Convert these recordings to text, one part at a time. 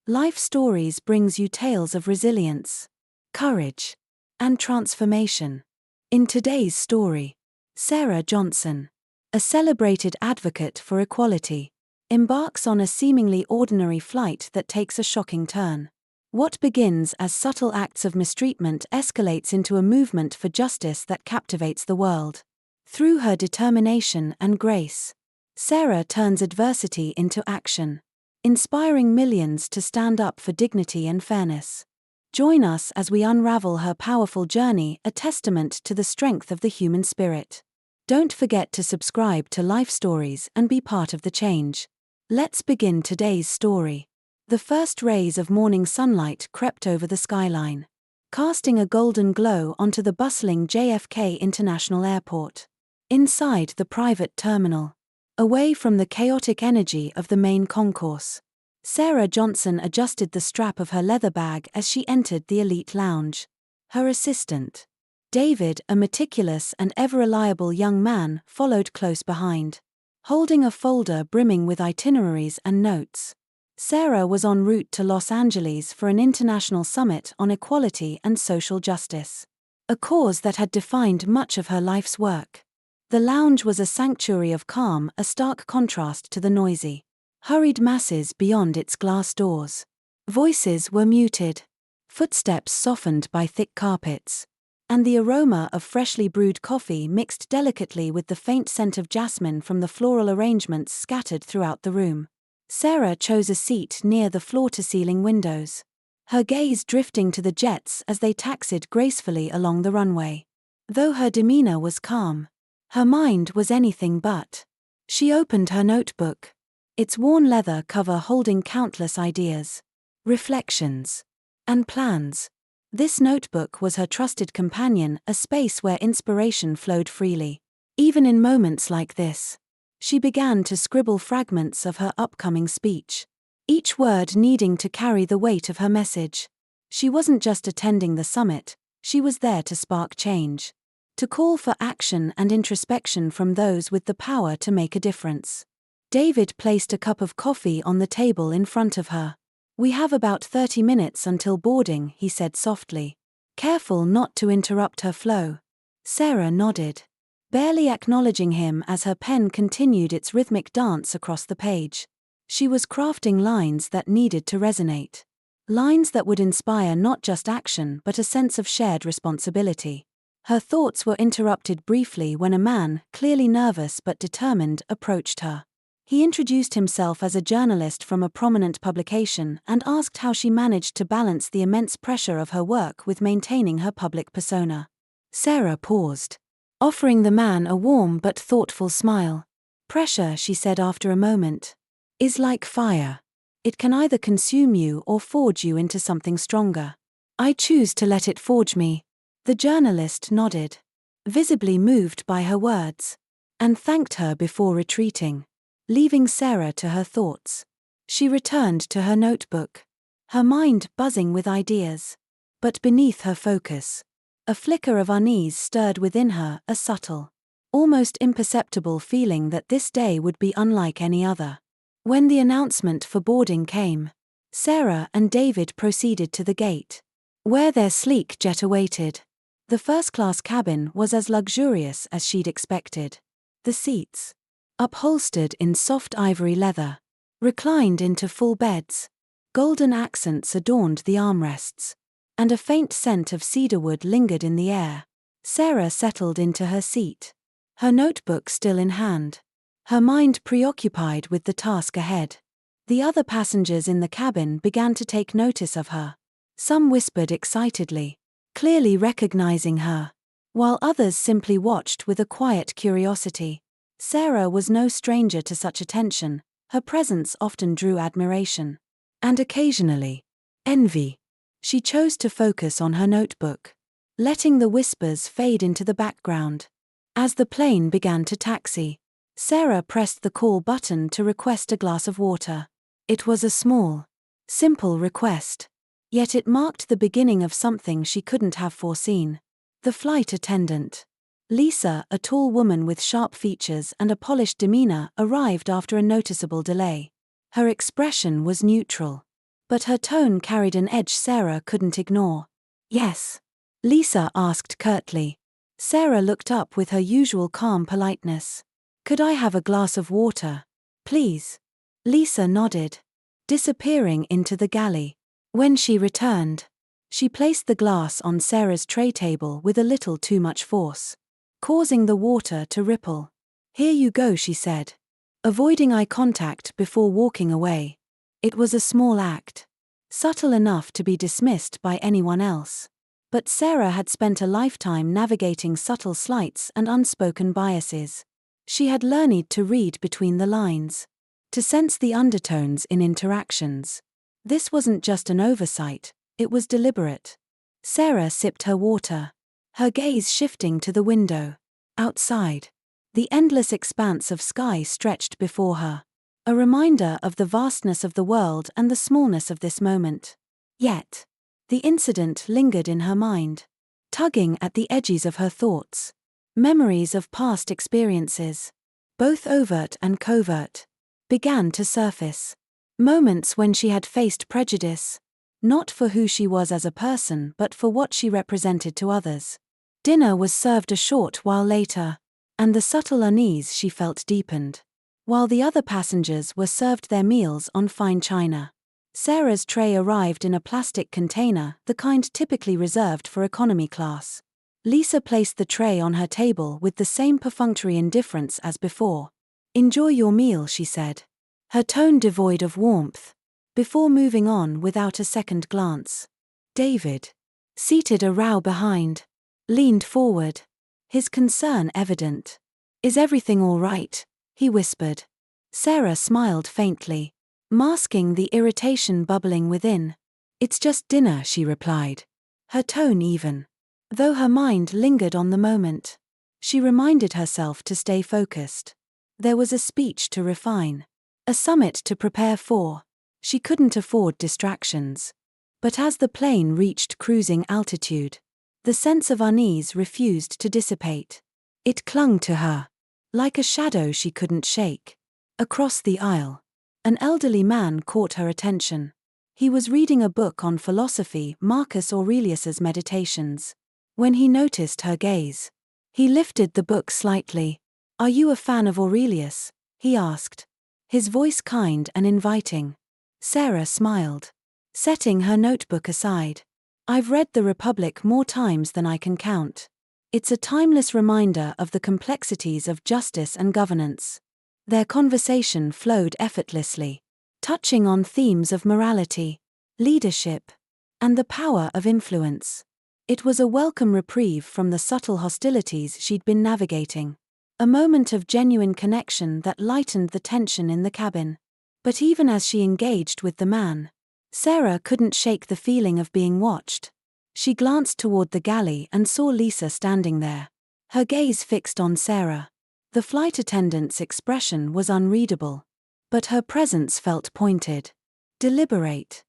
Life Stories brings you tales of resilience, courage, and transformation. In today's story, Sarah Johnson, a celebrated advocate for equality, embarks on a seemingly ordinary flight that takes a shocking turn. What begins as subtle acts of mistreatment escalates into a movement for justice that captivates the world. Through her determination and grace, Sarah turns adversity into action, inspiring millions to stand up for dignity and fairness. Join us as we unravel her powerful journey, a testament to the strength of the human spirit. Don't forget to subscribe to Life Stories and be part of the change. Let's begin today's story. The first rays of morning sunlight crept over the skyline, casting a golden glow onto the bustling JFK International Airport. Inside the private terminal, away from the chaotic energy of the main concourse, Sarah Johnson adjusted the strap of her leather bag as she entered the elite lounge. Her assistant, David, a meticulous and ever-reliable young man, followed close behind, holding a folder brimming with itineraries and notes. Sarah was en route to Los Angeles for an international summit on equality and social justice, a cause that had defined much of her life's work. The lounge was a sanctuary of calm, a stark contrast to the noisy, hurried masses beyond its glass doors. Voices were muted, footsteps softened by thick carpets, and the aroma of freshly brewed coffee mixed delicately with the faint scent of jasmine from the floral arrangements scattered throughout the room. Sarah chose a seat near the floor-to-ceiling windows, her gaze drifting to the jets as they taxied gracefully along the runway. Though her demeanor was calm, her mind was anything but. She opened her notebook, its worn leather cover holding countless ideas, reflections, and plans. This notebook was her trusted companion, a space where inspiration flowed freely. Even in moments like this, she began to scribble fragments of her upcoming speech, each word needing to carry the weight of her message. She wasn't just attending the summit, she was there to spark change, to call for action and introspection from those with the power to make a difference. David placed a cup of coffee on the table in front of her. "We have about 30 minutes until boarding," he said softly, careful not to interrupt her flow. Sarah nodded, barely acknowledging him as her pen continued its rhythmic dance across the page. She was crafting lines that needed to resonate, lines that would inspire not just action but a sense of shared responsibility. Her thoughts were interrupted briefly when a man, clearly nervous but determined, approached her. He introduced himself as a journalist from a prominent publication and asked how she managed to balance the immense pressure of her work with maintaining her public persona. Sarah paused, offering the man a warm but thoughtful smile. "Pressure," she said after a moment, "is like fire. It can either consume you or forge you into something stronger. I choose to let it forge me." The journalist nodded, visibly moved by her words, and thanked her before retreating, leaving Sarah to her thoughts. She returned to her notebook, her mind buzzing with ideas. But beneath her focus, a flicker of unease stirred within her, a subtle, almost imperceptible feeling that this day would be unlike any other. When the announcement for boarding came, Sarah and David proceeded to the gate, where their sleek jet awaited. The first-class cabin was as luxurious as she'd expected. The seats, upholstered in soft ivory leather, reclined into full beds. Golden accents adorned the armrests, and a faint scent of cedarwood lingered in the air. Sarah settled into her seat, her notebook still in hand, her mind preoccupied with the task ahead. The other passengers in the cabin began to take notice of her. Some whispered excitedly, clearly recognizing her, while others simply watched with a quiet curiosity. Sarah was no stranger to such attention. Her presence often drew admiration, and occasionally, envy. She chose to focus on her notebook, letting the whispers fade into the background. As the plane began to taxi, Sarah pressed the call button to request a glass of water. It was a small, simple request, yet it marked the beginning of something she couldn't have foreseen. The flight attendant, Lisa, a tall woman with sharp features and a polished demeanor, arrived after a noticeable delay. Her expression was neutral, But her tone carried an edge Sarah couldn't ignore. "Yes?" Lisa asked curtly. Sarah looked up with her usual calm politeness. "Could I have a glass of water, please?" Lisa nodded, disappearing into the galley. When she returned, she placed the glass on Sarah's tray table with a little too much force, causing the water to ripple. "Here you go," she said, avoiding eye contact before walking away. It was a small act, subtle enough to be dismissed by anyone else. But Sarah had spent a lifetime navigating subtle slights and unspoken biases. She had learned to read between the lines, to sense the undertones in interactions. This wasn't just an oversight, it was deliberate. Sarah sipped her water, her gaze shifting to the window. Outside, the endless expanse of sky stretched before her, a reminder of the vastness of the world and the smallness of this moment. Yet, the incident lingered in her mind, tugging at the edges of her thoughts. Memories of past experiences, both overt and covert, began to surface. Moments when she had faced prejudice, not for who she was as a person but for what she represented to others. Dinner was served a short while later, and the subtle unease she felt deepened. While the other passengers were served their meals on fine china, Sarah's tray arrived in a plastic container, the kind typically reserved for economy class. Lisa placed the tray on her table with the same perfunctory indifference as before. "Enjoy your meal," she said, her tone devoid of warmth, before moving on without a second glance. David, seated a row behind, leaned forward, his concern evident. "Is everything all right?" he whispered. Sarah smiled faintly, masking the irritation bubbling within. "It's just dinner," she replied, her tone even, though her mind lingered on the moment. She reminded herself to stay focused. There was a speech to refine, a summit to prepare for. She couldn't afford distractions. But as the plane reached cruising altitude, the sense of unease refused to dissipate. It clung to her, like a shadow she couldn't shake. Across the aisle, an elderly man caught her attention. He was reading a book on philosophy, Marcus Aurelius's Meditations. When he noticed her gaze, he lifted the book slightly. "Are you a fan of Aurelius?" he asked, his voice kind and inviting. Sarah smiled, setting her notebook aside. "I've read The Republic more times than I can count. It's a timeless reminder of the complexities of justice and governance." Their conversation flowed effortlessly, touching on themes of morality, leadership, and the power of influence. It was a welcome reprieve from the subtle hostilities she'd been navigating, a moment of genuine connection that lightened the tension in the cabin. But even as she engaged with the man, Sarah couldn't shake the feeling of being watched. She glanced toward the galley and saw Lisa standing there, her gaze fixed on Sarah. The flight attendant's expression was unreadable, but her presence felt pointed, deliberate.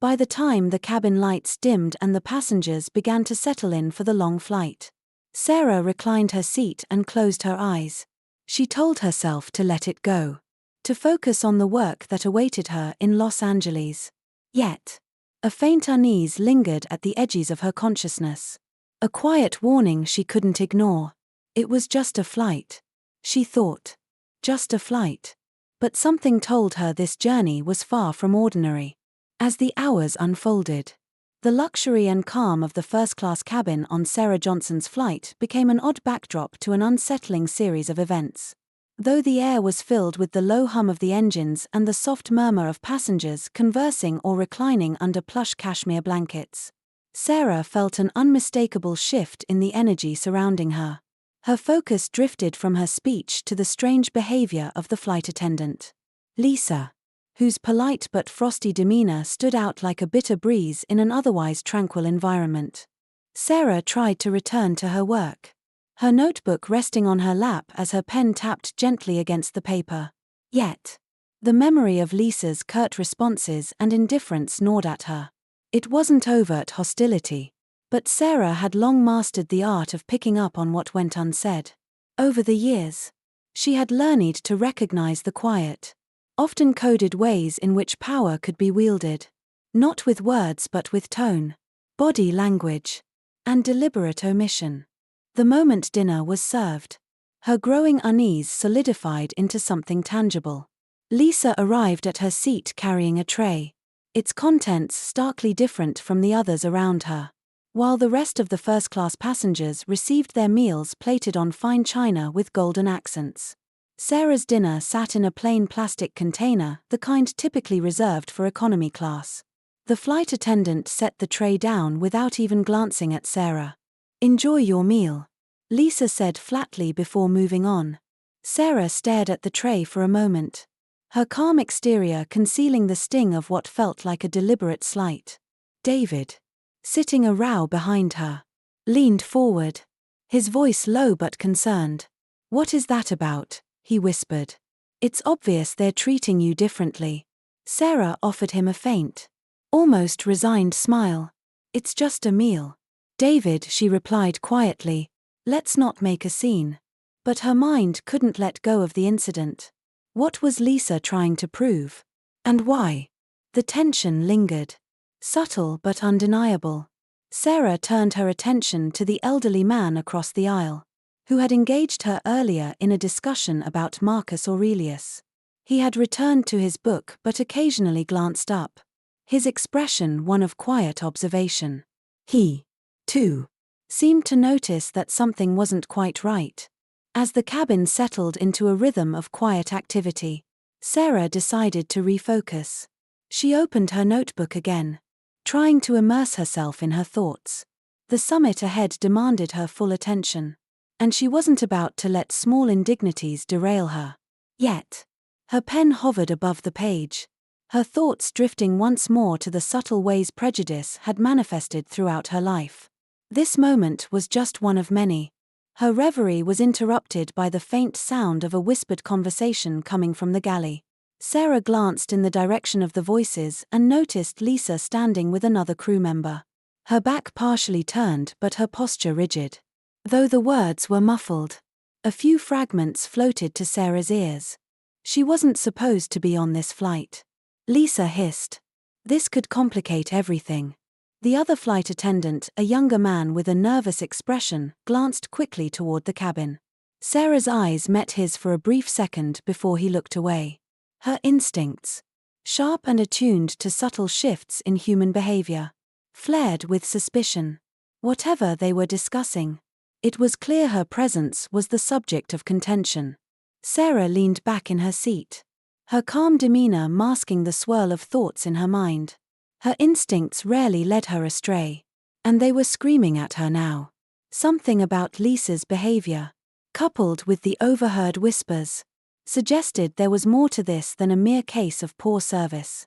By the time the cabin lights dimmed and the passengers began to settle in for the long flight, Sarah reclined her seat and closed her eyes. She told herself to let it go, to focus on the work that awaited her in Los Angeles. Yet, a faint unease lingered at the edges of her consciousness, a quiet warning she couldn't ignore. It was just a flight, she thought. Just a flight. But something told her this journey was far from ordinary. As the hours unfolded, the luxury and calm of the first-class cabin on Sarah Johnson's flight became an odd backdrop to an unsettling series of events. Though the air was filled with the low hum of the engines and the soft murmur of passengers conversing or reclining under plush cashmere blankets, Sarah felt an unmistakable shift in the energy surrounding her. Her focus drifted from her speech to the strange behavior of the flight attendant, Lisa, whose polite but frosty demeanor stood out like a bitter breeze in an otherwise tranquil environment. Sarah tried to return to her work, her notebook resting on her lap as her pen tapped gently against the paper. Yet, the memory of Lisa's curt responses and indifference gnawed at her. It wasn't overt hostility, but Sarah had long mastered the art of picking up on what went unsaid. Over the years, she had learned to recognize the quiet, often coded ways in which power could be wielded. Not with words but with tone, body language, and deliberate omission. The moment dinner was served, her growing unease solidified into something tangible. Lisa arrived at her seat carrying a tray, its contents starkly different from the others around her. While the rest of the first-class passengers received their meals plated on fine china with golden accents, Sarah's dinner sat in a plain plastic container, the kind typically reserved for economy class. The flight attendant set the tray down without even glancing at Sarah. "Enjoy your meal," Lisa said flatly before moving on. Sarah stared at the tray for a moment, her calm exterior concealing the sting of what felt like a deliberate slight. David, sitting a row behind her, leaned forward, his voice low but concerned. "What is that about?" he whispered. "It's obvious they're treating you differently." Sarah offered him a faint, almost resigned smile. "It's just a meal, David," she replied quietly. "Let's not make a scene." But her mind couldn't let go of the incident. What was Lisa trying to prove? And why? The tension lingered, subtle but undeniable. Sarah turned her attention to the elderly man across the aisle, who had engaged her earlier in a discussion about Marcus Aurelius. He had returned to his book but occasionally glanced up, his expression one of quiet observation. He, too, seemed to notice that something wasn't quite right. As the cabin settled into a rhythm of quiet activity, Sarah decided to refocus. She opened her notebook again, trying to immerse herself in her thoughts. The summit ahead demanded her full attention, and she wasn't about to let small indignities derail her. Yet, her pen hovered above the page, her thoughts drifting once more to the subtle ways prejudice had manifested throughout her life. This moment was just one of many. Her reverie was interrupted by the faint sound of a whispered conversation coming from the galley. Sarah glanced in the direction of the voices and noticed Lisa standing with another crew member, her back partially turned but her posture rigid. Though the words were muffled, a few fragments floated to Sarah's ears. She wasn't supposed to be on this flight. Lisa hissed. This could complicate everything. The other flight attendant, a younger man with a nervous expression, glanced quickly toward the cabin. Sarah's eyes met his for a brief second before he looked away. Her instincts, sharp and attuned to subtle shifts in human behavior, flared with suspicion. Whatever they were discussing, it was clear her presence was the subject of contention. Sarah leaned back in her seat, her calm demeanor masking the swirl of thoughts in her mind. Her instincts rarely led her astray, and they were screaming at her now. Something about Lisa's behavior, coupled with the overheard whispers, suggested there was more to this than a mere case of poor service.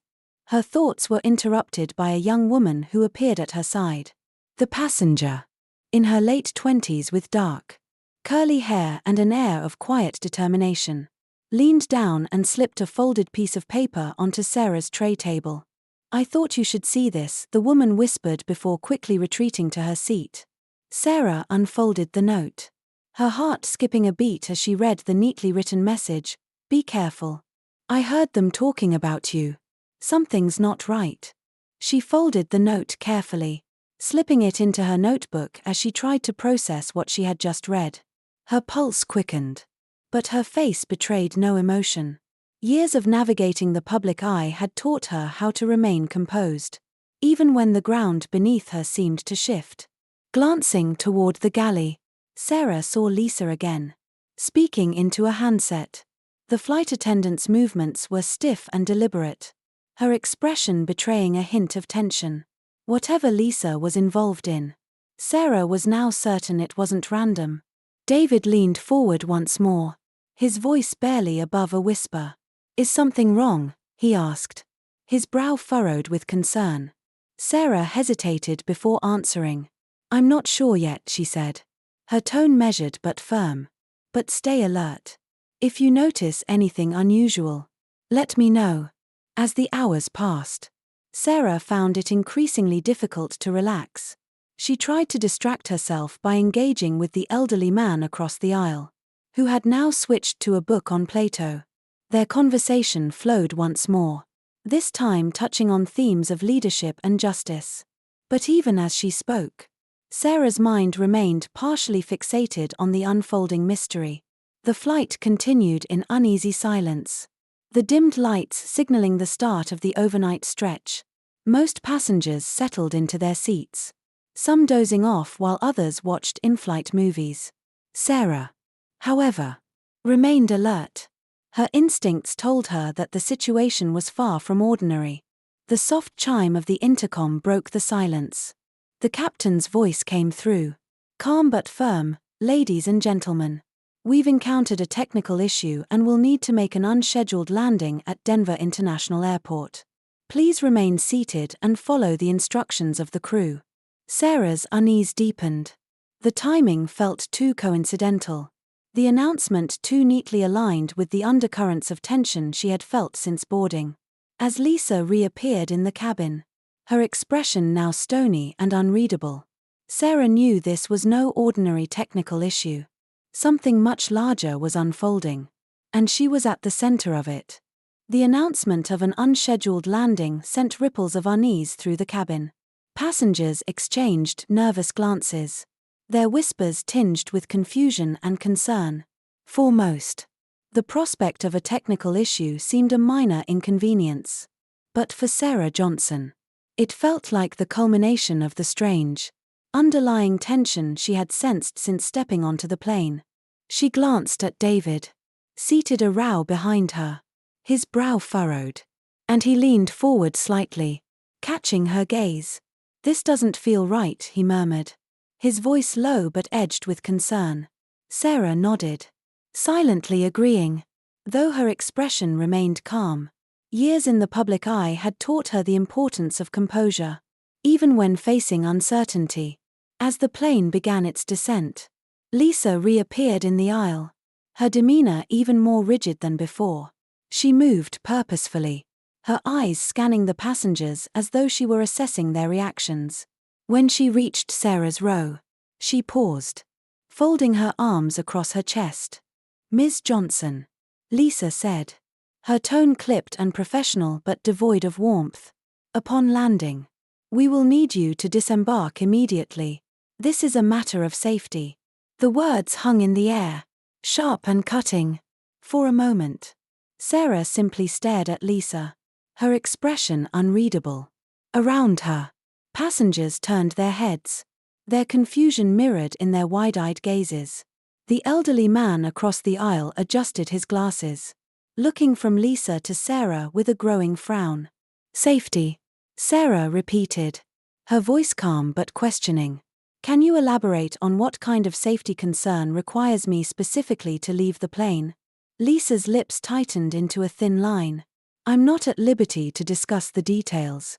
Her thoughts were interrupted by a young woman who appeared at her side. The passenger, in her late 20s with dark, curly hair and an air of quiet determination, leaned down and slipped a folded piece of paper onto Sarah's tray table. "I thought you should see this," the woman whispered before quickly retreating to her seat. Sarah unfolded the note, her heart skipping a beat as she read the neatly written message. "Be careful. I heard them talking about you. Something's not right." She folded the note carefully, slipping it into her notebook as she tried to process what she had just read. Her pulse quickened, but her face betrayed no emotion. Years of navigating the public eye had taught her how to remain composed, even when the ground beneath her seemed to shift. Glancing toward the galley, Sarah saw Lisa again, speaking into a handset. The flight attendant's movements were stiff and deliberate, her expression betraying a hint of tension. Whatever Lisa was involved in, Sarah was now certain it wasn't random. David leaned forward once more, his voice barely above a whisper. "Is something wrong?" he asked, his brow furrowed with concern. Sarah hesitated before answering. "I'm not sure yet," she said, her tone measured but firm. "But stay alert. If you notice anything unusual, let me know." As the hours passed, Sarah found it increasingly difficult to relax. She tried to distract herself by engaging with the elderly man across the aisle, who had now switched to a book on Plato. Their conversation flowed once more, this time touching on themes of leadership and justice. But even as she spoke, Sarah's mind remained partially fixated on the unfolding mystery. The flight continued in uneasy silence, the dimmed lights signaling the start of the overnight stretch. Most passengers settled into their seats, some dozing off while others watched in-flight movies. Sarah, however, remained alert. Her instincts told her that the situation was far from ordinary. The soft chime of the intercom broke the silence. The captain's voice came through, calm but firm. "Ladies and gentlemen, we've encountered a technical issue and will need to make an unscheduled landing at Denver International Airport. Please remain seated and follow the instructions of the crew." Sarah's unease deepened. The timing felt too coincidental. The announcement too neatly aligned with the undercurrents of tension she had felt since boarding. As Lisa reappeared in the cabin, her expression now stony and unreadable, Sarah knew this was no ordinary technical issue. Something much larger was unfolding, and she was at the center of it. The announcement of an unscheduled landing sent ripples of unease through the cabin. Passengers exchanged nervous glances, their whispers tinged with confusion and concern. For most, the prospect of a technical issue seemed a minor inconvenience. But for Sarah Johnson, it felt like the culmination of the strange, underlying tension she had sensed since stepping onto the plane. She glanced at David, seated a row behind her, his brow furrowed, and he leaned forward slightly, catching her gaze. "This doesn't feel right," he murmured, his voice low but edged with concern. Sarah nodded, silently agreeing, though her expression remained calm. Years in the public eye had taught her the importance of composure, even when facing uncertainty. As the plane began its descent, Lisa reappeared in the aisle, her demeanor even more rigid than before. She moved purposefully, her eyes scanning the passengers as though she were assessing their reactions. When she reached Sarah's row, she paused, folding her arms across her chest. "Ms. Johnson," Lisa said, her tone clipped and professional but devoid of warmth. "Upon landing, we will need you to disembark immediately. This is a matter of safety." The words hung in the air, sharp and cutting. For a moment, Sarah simply stared at Lisa, her expression unreadable. Around her, passengers turned their heads, their confusion mirrored in their wide-eyed gazes. The elderly man across the aisle adjusted his glasses, looking from Lisa to Sarah with a growing frown. "Safety," Sarah repeated, her voice calm but questioning. "Can you elaborate on what kind of safety concern requires me specifically to leave the plane?" Lisa's lips tightened into a thin line. "I'm not at liberty to discuss the details.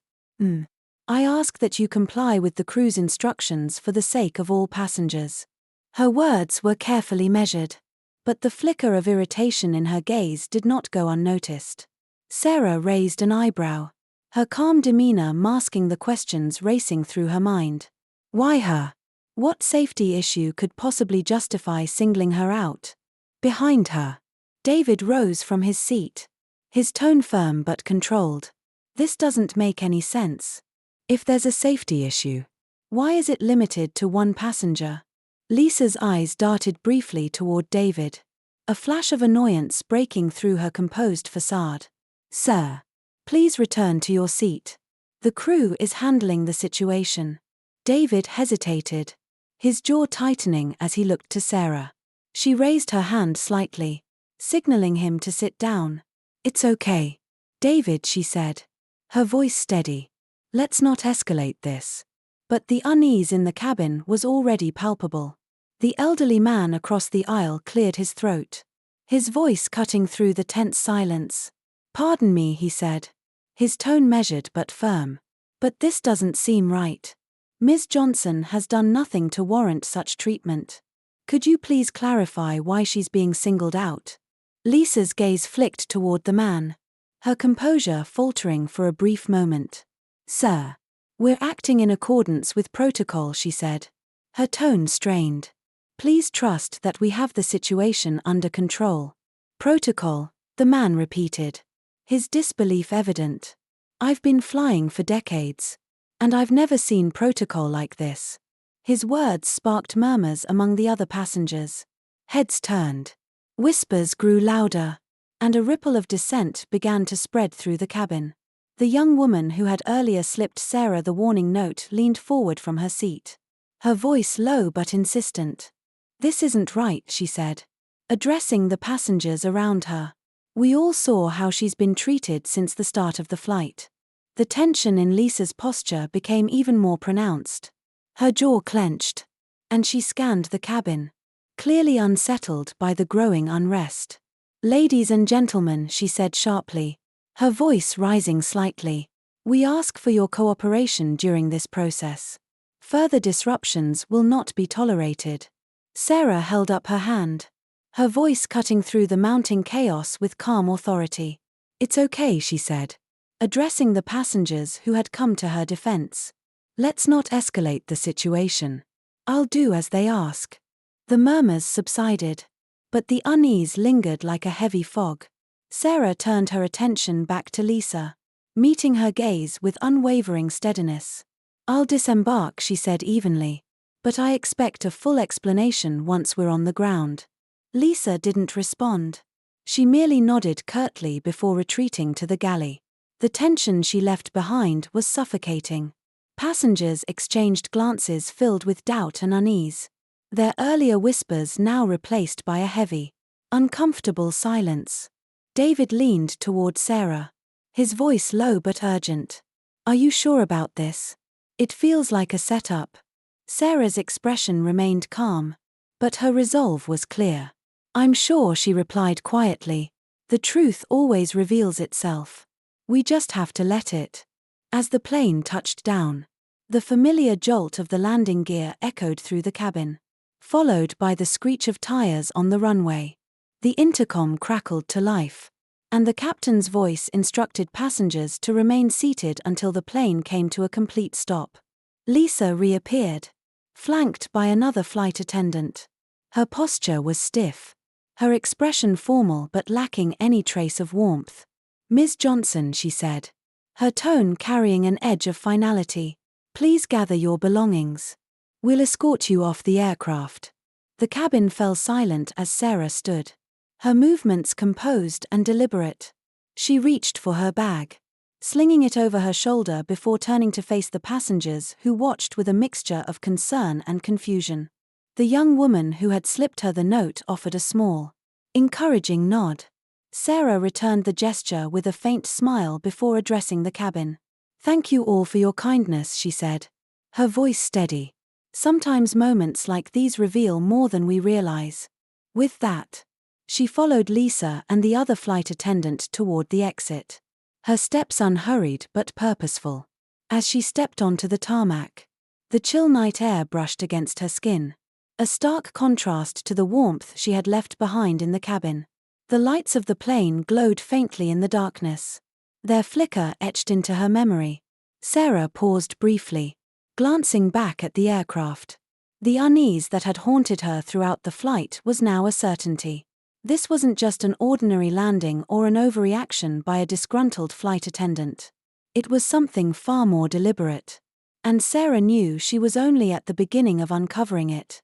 I ask that you comply with the crew's instructions for the sake of all passengers." Her words were carefully measured, but the flicker of irritation in her gaze did not go unnoticed. Sarah raised an eyebrow, her calm demeanor masking the questions racing through her mind. Why her? What safety issue could possibly justify singling her out? Behind her, David rose from his seat, his tone firm but controlled. "This doesn't make any sense. If there's a safety issue, why is it limited to one passenger?" Lisa's eyes darted briefly toward David, a flash of annoyance breaking through her composed facade. "Sir, please return to your seat. The crew is handling the situation." David hesitated, his jaw tightening as he looked to Sarah. She raised her hand slightly, signaling him to sit down. "It's okay, David," she said, her voice steady. "Let's not escalate this." But the unease in the cabin was already palpable. The elderly man across the aisle cleared his throat, his voice cutting through the tense silence. "Pardon me," he said, his tone measured but firm, "but this doesn't seem right. Ms. Johnson has done nothing to warrant such treatment. Could you please clarify why she's being singled out?" Lisa's gaze flicked toward the man, her composure faltering for a brief moment. "Sir, we're acting in accordance with protocol," she said, her tone strained. "Please trust that we have the situation under control." "Protocol," the man repeated, his disbelief evident. "I've been flying for decades. And I've never seen protocol like this." His words sparked murmurs among the other passengers. Heads turned. Whispers grew louder. And a ripple of dissent began to spread through the cabin. The young woman who had earlier slipped Sarah the warning note leaned forward from her seat. Her voice low but insistent. "This isn't right," she said, addressing the passengers around her. "We all saw how she's been treated since the start of the flight." The tension in Lisa's posture became even more pronounced. Her jaw clenched. And she scanned the cabin, clearly unsettled by the growing unrest. "Ladies and gentlemen," she said sharply, her voice rising slightly, "we ask for your cooperation during this process. Further disruptions will not be tolerated." Sarah held up her hand, her voice cutting through the mounting chaos with calm authority. "It's okay," she said, addressing the passengers who had come to her defense. "Let's not escalate the situation. I'll do as they ask." The murmurs subsided, but the unease lingered like a heavy fog. Sarah turned her attention back to Lisa, meeting her gaze with unwavering steadiness. "I'll disembark," she said evenly, "but I expect a full explanation once we're on the ground." Lisa didn't respond. She merely nodded curtly before retreating to the galley. The tension she left behind was suffocating. Passengers exchanged glances filled with doubt and unease, their earlier whispers now replaced by a heavy, uncomfortable silence. David leaned toward Sarah, his voice low but urgent. "Are you sure about this? It feels like a setup." Sarah's expression remained calm, but her resolve was clear. "I'm sure," she replied quietly. "The truth always reveals itself. We just have to let it." As the plane touched down, the familiar jolt of the landing gear echoed through the cabin, followed by the screech of tires on the runway. The intercom crackled to life, and the captain's voice instructed passengers to remain seated until the plane came to a complete stop. Lisa reappeared, flanked by another flight attendant. Her posture was stiff, her expression formal but lacking any trace of warmth. "Ms. Johnson," she said, her tone carrying an edge of finality, "please gather your belongings. We'll escort you off the aircraft." The cabin fell silent as Sarah stood, her movements composed and deliberate. She reached for her bag, slinging it over her shoulder before turning to face the passengers who watched with a mixture of concern and confusion. The young woman who had slipped her the note offered a small, encouraging nod. Sarah returned the gesture with a faint smile before addressing the cabin. "Thank you all for your kindness," she said, her voice steady. "Sometimes moments like these reveal more than we realize." With that, she followed Lisa and the other flight attendant toward the exit, her steps unhurried but purposeful. As she stepped onto the tarmac, the chill night air brushed against her skin, a stark contrast to the warmth she had left behind in the cabin. The lights of the plane glowed faintly in the darkness, their flicker etched into her memory. Sarah paused briefly, glancing back at the aircraft. The unease that had haunted her throughout the flight was now a certainty. This wasn't just an ordinary landing or an overreaction by a disgruntled flight attendant. It was something far more deliberate. And Sarah knew she was only at the beginning of uncovering it.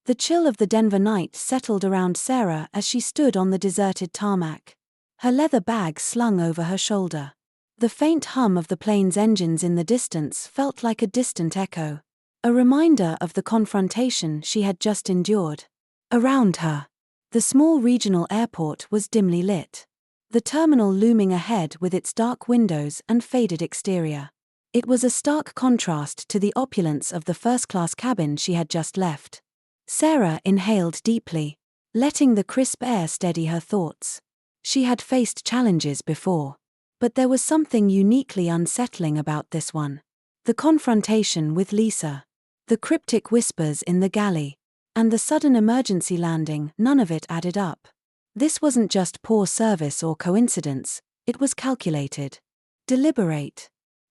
The chill of the Denver night settled around Sarah as she stood on the deserted tarmac, her leather bag slung over her shoulder. The faint hum of the plane's engines in the distance felt like a distant echo, a reminder of the confrontation she had just endured. Around her, the small regional airport was dimly lit, the terminal looming ahead with its dark windows and faded exterior. It was a stark contrast to the opulence of the first-class cabin she had just left. Sarah inhaled deeply, letting the crisp air steady her thoughts. She had faced challenges before, but there was something uniquely unsettling about this one. The confrontation with Lisa, the cryptic whispers in the galley, and the sudden emergency landing, none of it added up. This wasn't just poor service or coincidence, it was calculated, deliberate.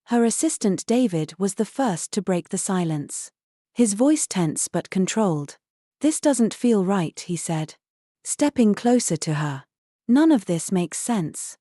Her assistant David was the first to break the silence, his voice tense but controlled. "This doesn't feel right," he said, stepping closer to her. "None of this makes sense."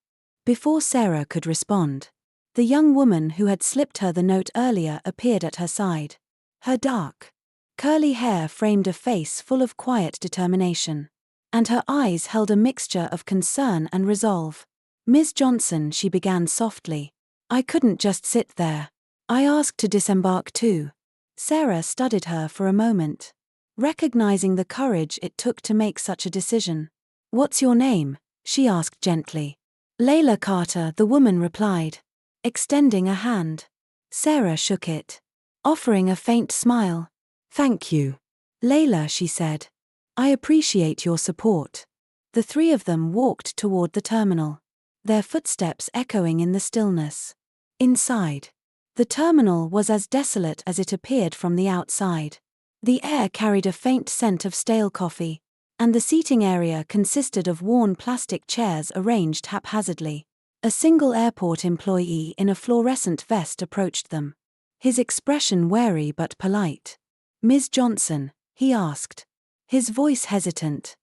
Before Sarah could respond, the young woman who had slipped her the note earlier appeared at her side. Her dark, curly hair framed a face full of quiet determination, and her eyes held a mixture of concern and resolve. "Ms. Johnson," she began softly, "I couldn't just sit there. I asked to disembark too." Sarah studied her for a moment, recognizing the courage it took to make such a decision. "What's your name?" she asked gently. "Layla Carter," the woman replied, extending a hand. Sarah shook it, offering a faint smile. "Thank you, Layla," she said. "I appreciate your support." The three of them walked toward the terminal, their footsteps echoing in the stillness. Inside, the terminal was as desolate as it appeared from the outside. The air carried a faint scent of stale coffee, and the seating area consisted of worn plastic chairs arranged haphazardly. A single airport employee in a fluorescent vest approached them, his expression wary but polite. "Ms. Johnson?" he asked, his voice hesitant.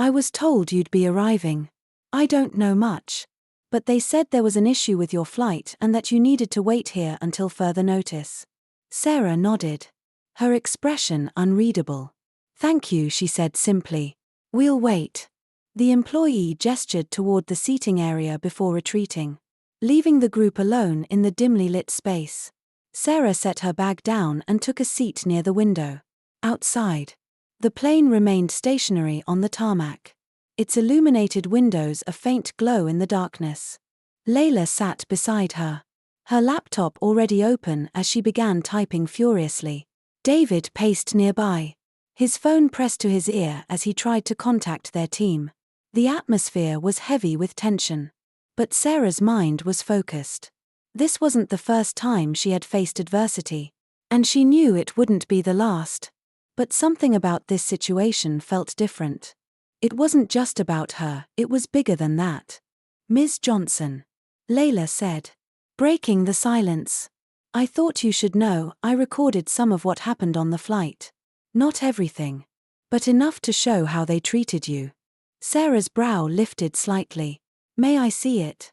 "I was told you'd be arriving. I don't know much, but they said there was an issue with your flight and that you needed to wait here until further notice." Sarah nodded, her expression unreadable. "Thank you," she said simply. "We'll wait." The employee gestured toward the seating area before retreating, leaving the group alone in the dimly lit space. Sarah set her bag down and took a seat near the window. Outside, the plane remained stationary on the tarmac, its illuminated windows a faint glow in the darkness. Layla sat beside her, her laptop already open as she began typing furiously. David paced nearby, his phone pressed to his ear as he tried to contact their team. The atmosphere was heavy with tension, but Sarah's mind was focused. This wasn't the first time she had faced adversity, and she knew it wouldn't be the last. But something about this situation felt different. It wasn't just about her, it was bigger than that. "Ms. Johnson," Layla said, breaking the silence. "I thought you should know I recorded some of what happened on the flight. Not everything, but enough to show how they treated you." Sarah's brow lifted slightly. "May I see it?"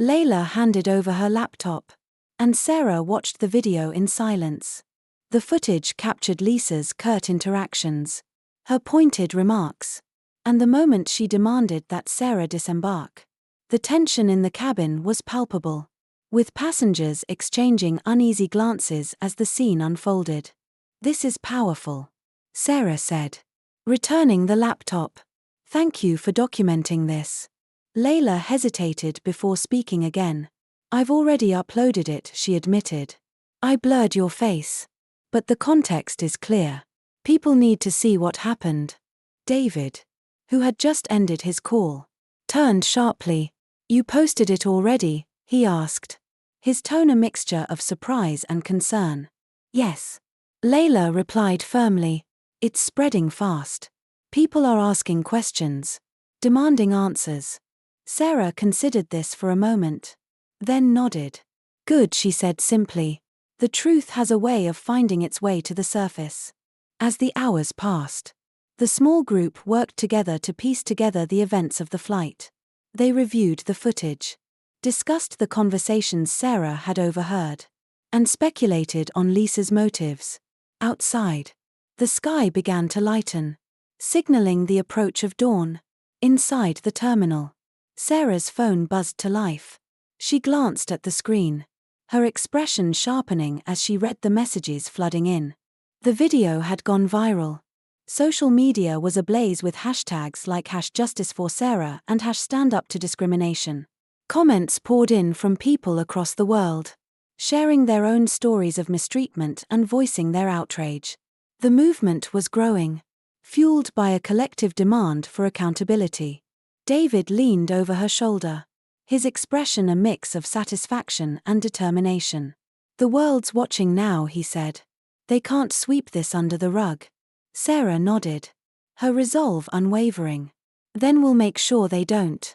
Layla handed over her laptop, and Sarah watched the video in silence. The footage captured Lisa's curt interactions, her pointed remarks, and the moment she demanded that Sarah disembark. The tension in the cabin was palpable, with passengers exchanging uneasy glances as the scene unfolded. "This is powerful," Sarah said, returning the laptop. "Thank you for documenting this." Layla hesitated before speaking again. "I've already uploaded it," she admitted. "I blurred your face, but the context is clear. People need to see what happened." David, who had just ended his call, turned sharply. "You posted it already?" he asked, his tone a mixture of surprise and concern. "Yes," Layla replied firmly. "It's spreading fast. People are asking questions, demanding answers." Sarah considered this for a moment, then nodded. "Good," she said simply. "The truth has a way of finding its way to the surface." As the hours passed, the small group worked together to piece together the events of the flight. They reviewed the footage, discussed the conversations Sarah had overheard, and speculated on Lisa's motives. Outside, the sky began to lighten, signaling the approach of dawn. Inside the terminal, Sarah's phone buzzed to life. She glanced at the screen, her expression sharpening as she read the messages flooding in. The video had gone viral. Social media was ablaze with hashtags like #JusticeForSarah and #StandUpToDiscrimination. Comments poured in from people across the world, sharing their own stories of mistreatment and voicing their outrage. The movement was growing, fueled by a collective demand for accountability. David leaned over her shoulder, his expression a mix of satisfaction and determination. "The world's watching now," he said. "They can't sweep this under the rug." Sarah nodded, her resolve unwavering. "Then we'll make sure they don't."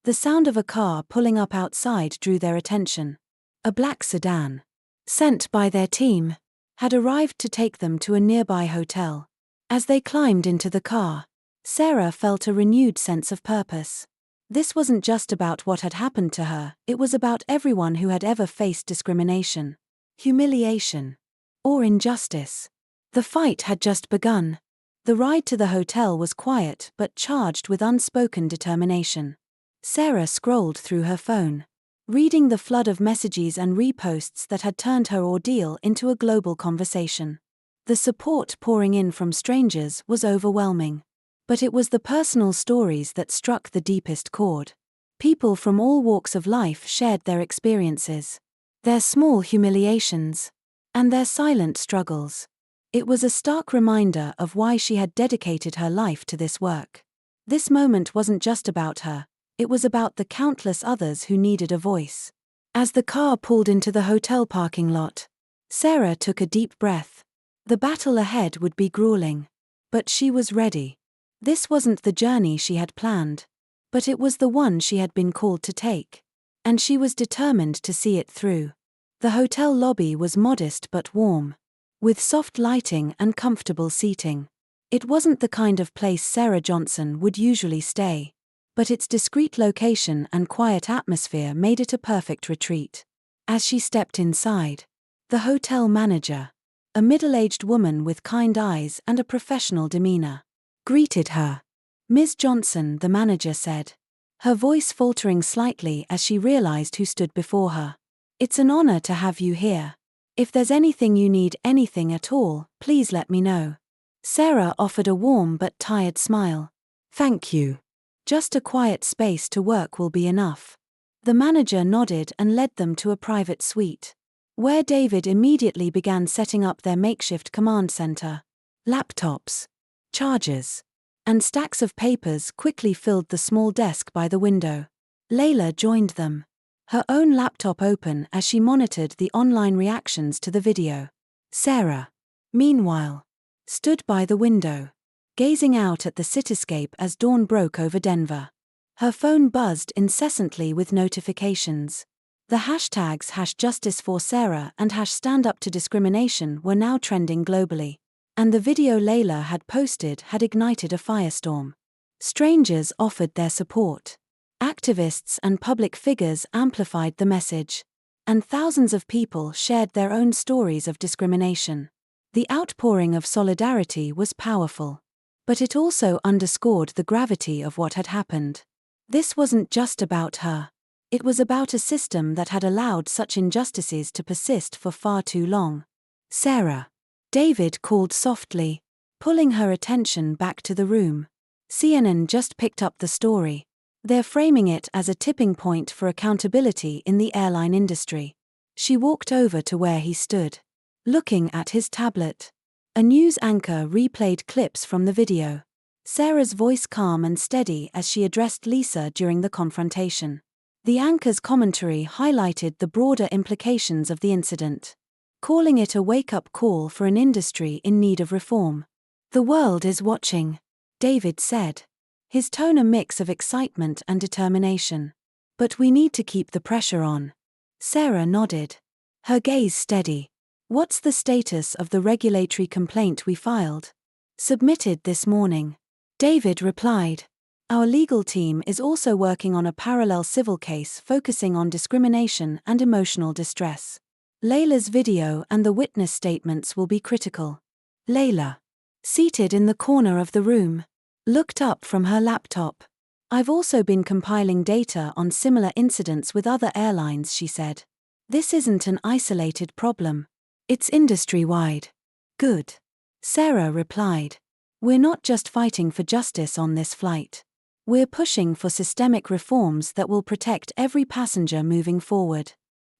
The sound of a car pulling up outside drew their attention. A black sedan, sent by their team, had arrived to take them to a nearby hotel. As they climbed into the car, Sarah felt a renewed sense of purpose. This wasn't just about what had happened to her, it was about everyone who had ever faced discrimination, humiliation, or injustice. The fight had just begun. The ride to the hotel was quiet but charged with unspoken determination. Sarah scrolled through her phone, reading the flood of messages and reposts that had turned her ordeal into a global conversation. The support pouring in from strangers was overwhelming. But it was the personal stories that struck the deepest chord. People from all walks of life shared their experiences, their small humiliations, and their silent struggles. It was a stark reminder of why she had dedicated her life to this work. This moment wasn't just about her, it was about the countless others who needed a voice. As the car pulled into the hotel parking lot, Sarah took a deep breath. The battle ahead would be grueling. But she was ready. This wasn't the journey she had planned, but it was the one she had been called to take. And she was determined to see it through. The hotel lobby was modest but warm, with soft lighting and comfortable seating. It wasn't the kind of place Sarah Johnson would usually stay, but its discreet location and quiet atmosphere made it a perfect retreat. As she stepped inside, the hotel manager, a middle-aged woman with kind eyes and a professional demeanor, greeted her. "Ms. Johnson," the manager said, her voice faltering slightly as she realized who stood before her. "It's an honor to have you here. If there's anything you need, anything at all, please let me know." Sarah offered a warm but tired smile. "Thank you. Just a quiet space to work will be enough." The manager nodded and led them to a private suite, where David immediately began setting up their makeshift command center. Laptops, chargers, and stacks of papers quickly filled the small desk by the window. Layla joined them, her own laptop open as she monitored the online reactions to the video. Sarah, meanwhile, stood by the window, gazing out at the cityscape as dawn broke over Denver. Her phone buzzed incessantly with notifications. The hashtags #JusticeForSarah and #StandUpToDiscrimination were now trending globally. And the video Layla had posted had ignited a firestorm. Strangers offered their support. Activists and public figures amplified the message. And thousands of people shared their own stories of discrimination. The outpouring of solidarity was powerful. But it also underscored the gravity of what had happened. This wasn't just about her. It was about a system that had allowed such injustices to persist for far too long. "Sarah," David called softly, pulling her attention back to the room. CNN just picked up the story. They're framing it as a tipping point for accountability in the airline industry. She walked over to where he stood, looking at his tablet. A news anchor replayed clips from the video, Sarah's voice calm and steady as she addressed Lisa during the confrontation. The anchor's commentary highlighted the broader implications of the incident, calling it a wake-up call for an industry in need of reform. "The world is watching," David said, his tone a mix of excitement and determination. "But we need to keep the pressure on." Sarah nodded, her gaze steady. "What's the status of the regulatory complaint we filed?" "Submitted this morning," David replied. "Our legal team is also working on a parallel civil case focusing on discrimination and emotional distress. Layla's video and the witness statements will be critical." Layla, seated in the corner of the room, looked up from her laptop. "I've also been compiling data on similar incidents with other airlines," she said. "This isn't an isolated problem. It's industry-wide." "Good," Sarah replied. "We're not just fighting for justice on this flight. We're pushing for systemic reforms that will protect every passenger moving forward."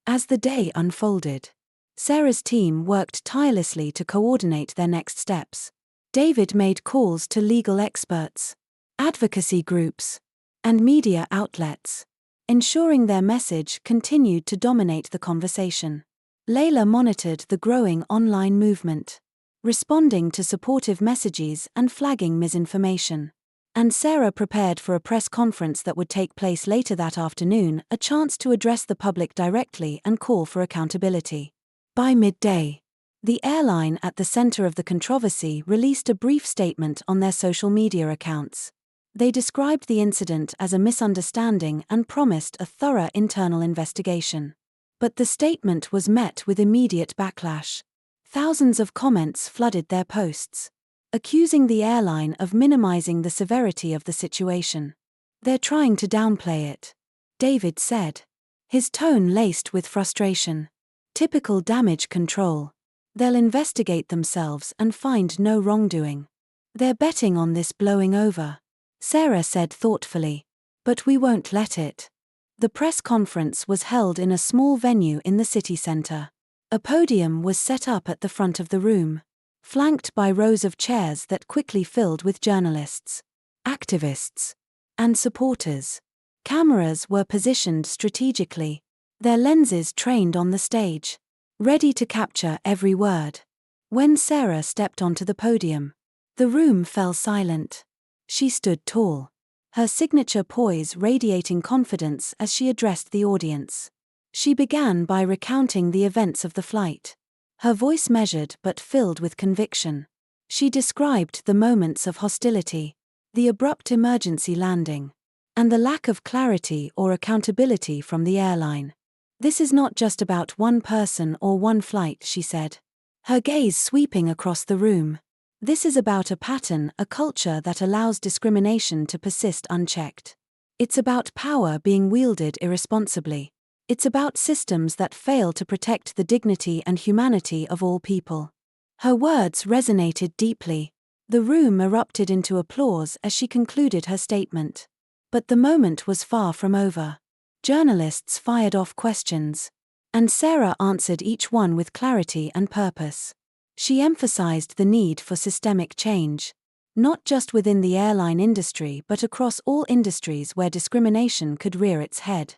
As the day unfolded, Sarah's team worked tirelessly to coordinate their next steps. David made calls to legal experts, advocacy groups, and media outlets, ensuring their message continued to dominate the conversation. Layla monitored the growing online movement, responding to supportive messages and flagging misinformation. And Sarah prepared for a press conference that would take place later that afternoon, a chance to address the public directly and call for accountability. By midday, the airline at the center of the controversy released a brief statement on their social media accounts. They described the incident as a misunderstanding and promised a thorough internal investigation. But the statement was met with immediate backlash. Thousands of comments flooded their posts, accusing the airline of minimizing the severity of the situation. "They're trying to downplay it," David said, his tone laced with frustration. "Typical damage control. They'll investigate themselves and find no wrongdoing. They're betting on this blowing over," Sarah said thoughtfully. "But we won't let it." The press conference was held in a small venue in the city center. A podium was set up at the front of the room, flanked by rows of chairs that quickly filled with journalists, activists, and supporters. Cameras were positioned strategically, their lenses trained on the stage, ready to capture every word. When Sarah stepped onto the podium, the room fell silent. She stood tall, her signature poise radiating confidence as she addressed the audience. She began by recounting the events of the flight, her voice measured but filled with conviction. She described the moments of hostility, the abrupt emergency landing, and the lack of clarity or accountability from the airline. "This is not just about one person or one flight," she said, her gaze sweeping across the room. "This is about a pattern, a culture that allows discrimination to persist unchecked. It's about power being wielded irresponsibly. It's about systems that fail to protect the dignity and humanity of all people." Her words resonated deeply. The room erupted into applause as she concluded her statement. But the moment was far from over. Journalists fired off questions, and Sarah answered each one with clarity and purpose. She emphasized the need for systemic change, not just within the airline industry but across all industries where discrimination could rear its head.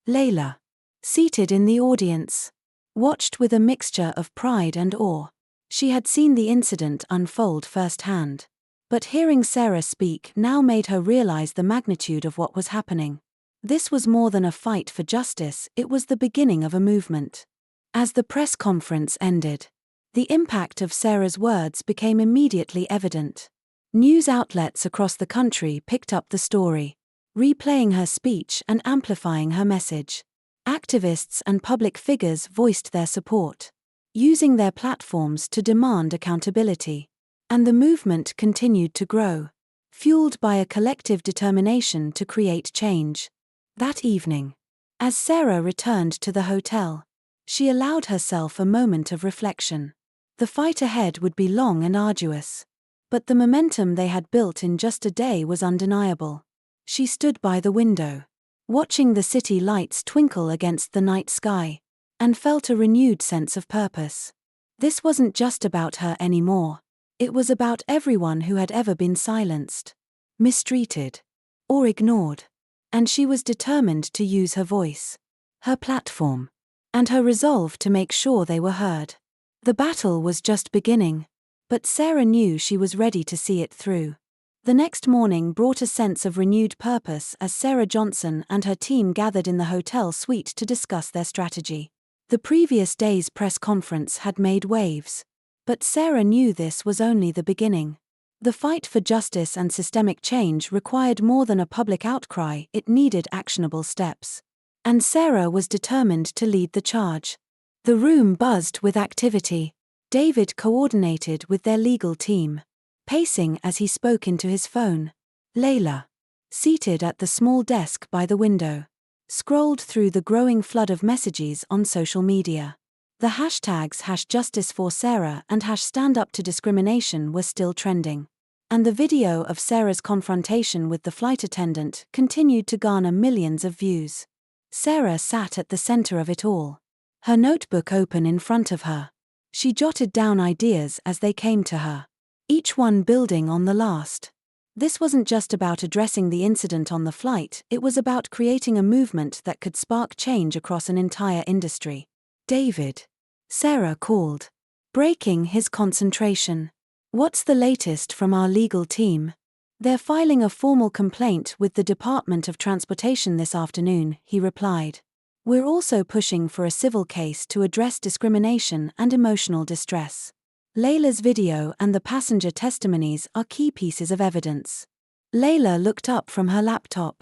Layla, seated in the audience, watched with a mixture of pride and awe. She had seen the incident unfold firsthand, but hearing Sarah speak now made her realize the magnitude of what was happening. This was more than a fight for justice, it was the beginning of a movement. As the press conference ended, the impact of Sarah's words became immediately evident. News outlets across the country picked up the story, replaying her speech and amplifying her message. Activists and public figures voiced their support, using their platforms to demand accountability. And the movement continued to grow, fueled by a collective determination to create change. That evening, as Sarah returned to the hotel, she allowed herself a moment of reflection. The fight ahead would be long and arduous, but the momentum they had built in just a day was undeniable. She stood by the window, watching the city lights twinkle against the night sky, and felt a renewed sense of purpose. This wasn't just about her anymore. It was about everyone who had ever been silenced, mistreated, or ignored. And she was determined to use her voice, her platform, and her resolve to make sure they were heard. The battle was just beginning, but Sarah knew she was ready to see it through. The next morning brought a sense of renewed purpose as Sarah Johnson and her team gathered in the hotel suite to discuss their strategy. The previous day's press conference had made waves, but Sarah knew this was only the beginning. The fight for justice and systemic change required more than a public outcry, it needed actionable steps. And Sarah was determined to lead the charge. The room buzzed with activity. David coordinated with their legal team, pacing as he spoke into his phone. Layla, seated at the small desk by the window, scrolled through the growing flood of messages on social media. The hashtags #JusticeForSarah and #StandUpToDiscrimination were still trending, and the video of Sarah's confrontation with the flight attendant continued to garner millions of views. Sarah sat at the center of it all, her notebook open in front of her. She jotted down ideas as they came to her, each one building on the last. This wasn't just about addressing the incident on the flight, it was about creating a movement that could spark change across an entire industry. "David," Sarah called, breaking his concentration. "What's the latest from our legal team?" "They're filing a formal complaint with the Department of Transportation this afternoon," he replied. "We're also pushing for a civil case to address discrimination and emotional distress. Layla's video and the passenger testimonies are key pieces of evidence." Layla looked up from her laptop.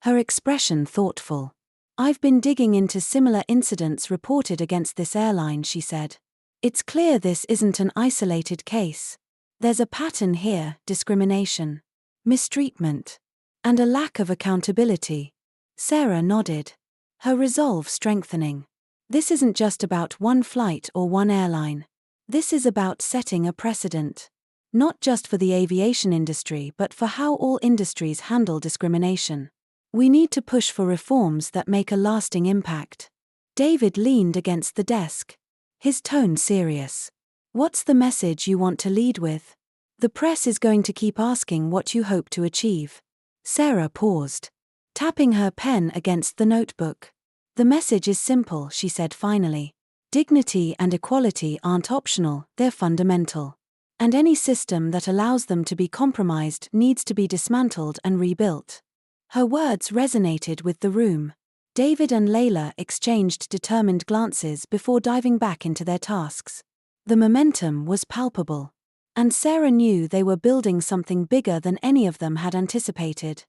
Her expression thoughtful. "I've been digging into similar incidents reported against this airline," she said. "It's clear this isn't an isolated case. There's a pattern here: discrimination, mistreatment, and a lack of accountability." Sarah nodded, her resolve strengthening. This isn't just about one flight or one airline. This is about setting a precedent. Not just for the aviation industry but for how all industries handle discrimination. "We need to push for reforms that make a lasting impact." David leaned against the desk, his tone serious. "What's the message you want to lead with? The press is going to keep asking what you hope to achieve." Sarah paused, tapping her pen against the notebook. "The message is simple," she said finally. "Dignity and equality aren't optional, they're fundamental. And any system that allows them to be compromised needs to be dismantled and rebuilt." Her words resonated with the room. David and Layla exchanged determined glances before diving back into their tasks. The momentum was palpable, and Sarah knew they were building something bigger than any of them had anticipated.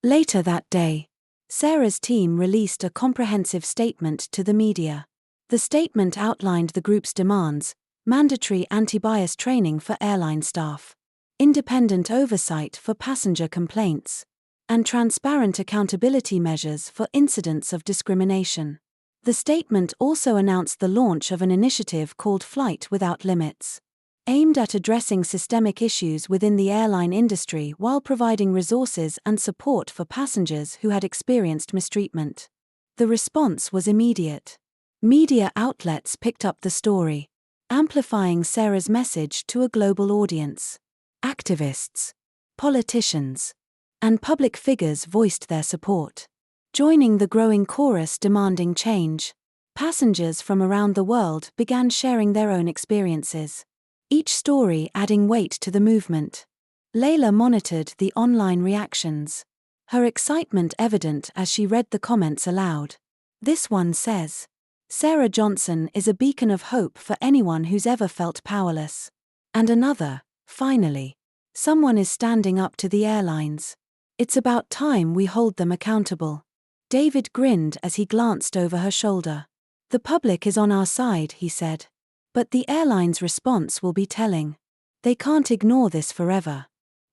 Later that day, Sarah's team released a comprehensive statement to the media. The statement outlined the group's demands: mandatory anti-bias training for airline staff, independent oversight for passenger complaints, and transparent accountability measures for incidents of discrimination. The statement also announced the launch of an initiative called Flight Without Limits, aimed at addressing systemic issues within the airline industry while providing resources and support for passengers who had experienced mistreatment. The response was immediate. Media outlets picked up the story, amplifying Sarah's message to a global audience. Activists, politicians, and public figures voiced their support, joining the growing chorus demanding change. Passengers from around the world began sharing their own experiences, each story adding weight to the movement. Layla monitored the online reactions, her excitement evident as she read the comments aloud. "This one says, Sarah Johnson is a beacon of hope for anyone who's ever felt powerless." And another, "Finally, someone is standing up to the airlines. It's about time we hold them accountable." David grinned as he glanced over her shoulder. "The public is on our side," he said. "But the airline's response will be telling. They can't ignore this forever."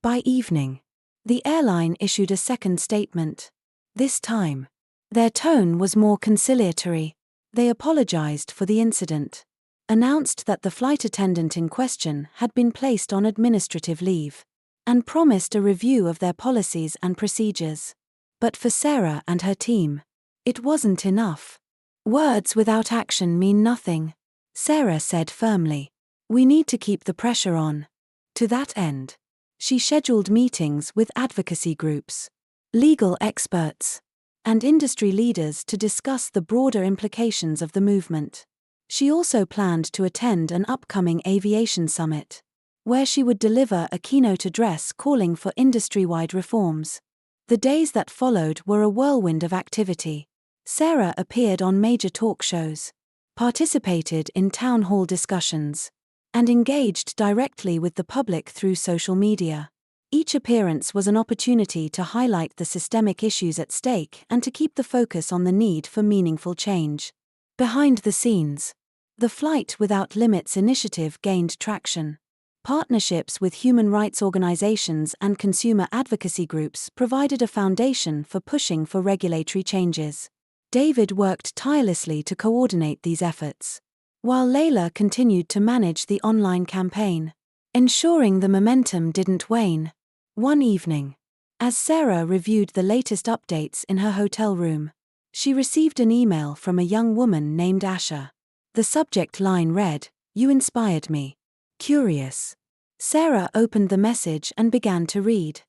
By evening, the airline issued a second statement. This time, their tone was more conciliatory. They apologized for the incident, announced that the flight attendant in question had been placed on administrative leave, and promised a review of their policies and procedures. But for Sarah and her team, it wasn't enough. "Words without action mean nothing," Sarah said firmly. "We need to keep the pressure on." To that end, she scheduled meetings with advocacy groups, legal experts, and industry leaders to discuss the broader implications of the movement. She also planned to attend an upcoming aviation summit, where she would deliver a keynote address calling for industry-wide reforms. The days that followed were a whirlwind of activity. Sarah appeared on major talk shows, participated in town hall discussions, and engaged directly with the public through social media. Each appearance was an opportunity to highlight the systemic issues at stake and to keep the focus on the need for meaningful change. Behind the scenes, the Flight Without Limits initiative gained traction. Partnerships with human rights organizations and consumer advocacy groups provided a foundation for pushing for regulatory changes. David worked tirelessly to coordinate these efforts, while Layla continued to manage the online campaign, ensuring the momentum didn't wane. One evening, as Sarah reviewed the latest updates in her hotel room, she received an email from a young woman named Asha. The subject line read, "You inspired me. Curious." Sarah opened the message and began to read.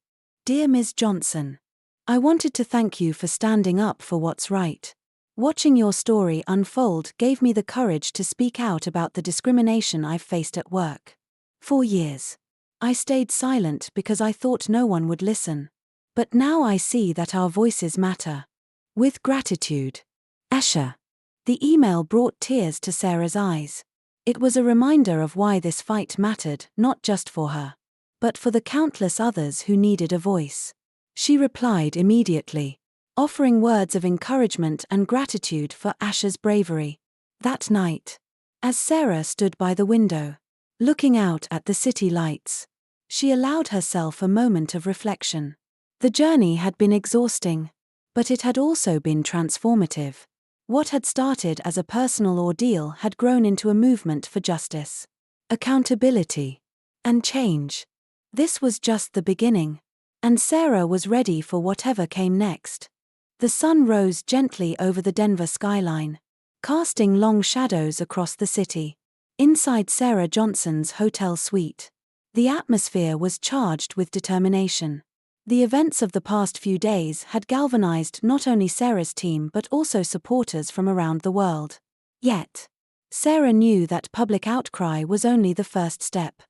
"Dear Ms. Johnson, I wanted to thank you for standing up for what's right. Watching your story unfold gave me the courage to speak out about the discrimination I've faced at work. For years, I stayed silent because I thought no one would listen. But now I see that our voices matter. With gratitude, Asha." The email brought tears to Sarah's eyes. It was a reminder of why this fight mattered, not just for her, but for the countless others who needed a voice. she replied immediately, offering words of encouragement and gratitude for Asha's bravery. That night, as Sarah stood by the window, looking out at the city lights, she allowed herself a moment of reflection. The journey had been exhausting, but it had also been transformative. What had started as a personal ordeal had grown into a movement for justice, accountability, and change. This was just the beginning, and Sarah was ready for whatever came next. The sun rose gently over the Denver skyline, casting long shadows across the city. Inside Sarah Johnson's hotel suite, the atmosphere was charged with determination. The events of the past few days had galvanized not only Sarah's team but also supporters from around the world. Yet, Sarah knew that public outcry was only the first step.